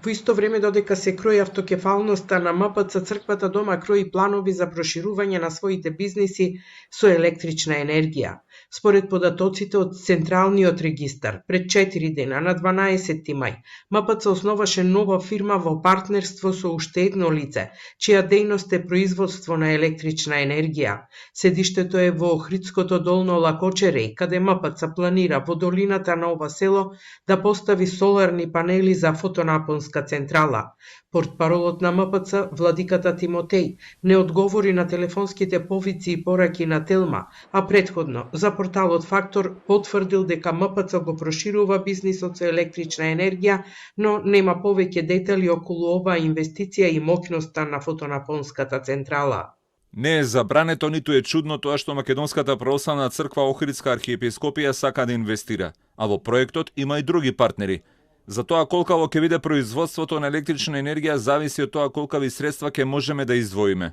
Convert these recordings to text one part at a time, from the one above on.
Во исто време додека се крои автокефалноста на МПЦ, црквата дома крои планови за проширување на своите бизниси со електрична енергија. Според податоците од Централниот регистар, пред 4 дена, на 12 мај, МПЦ основаше нова фирма во партнерство со уште едно лице, чија дејност е производство на електрична енергија. Седиштето е во Охридското долно Лакочереј, каде МПЦ планира во долината на ова село да постави соларни панели за фотонапонска централа. Портпаролот на МПЦ, владиката Тимотеј, не одговори на телефонските повици и пораки на Телма, а претходно за порталот Фактор потврдил дека МПЦ го проширува бизнисот со електрична енергија, но нема повеќе детали околу оваа инвестиција и моќноста на фотонапонската централа. Не е забрането, ниту е чудно тоа што Македонската православна црква Охридска архиепископија сака да инвестира, а во проектот има и други партнери. За тоа колкаво ќе биде производството на електрична енергија зависи од тоа колкави средства ќе можеме да издвоиме.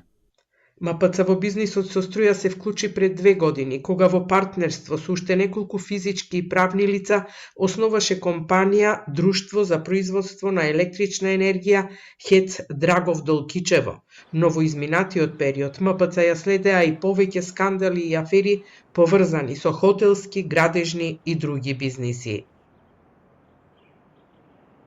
МПЦ во бизнисот со струја се вклучи пред 2 години, кога во партнерство со уште неколку физички и правни лица основаше компанија Друштво за производство на електрична енергија ХЕЦ Драгов Долкичево. Но во изминатиот период МПЦ ја следеа и повеќе скандали и афери поврзани со хотелски, градежни и други бизниси.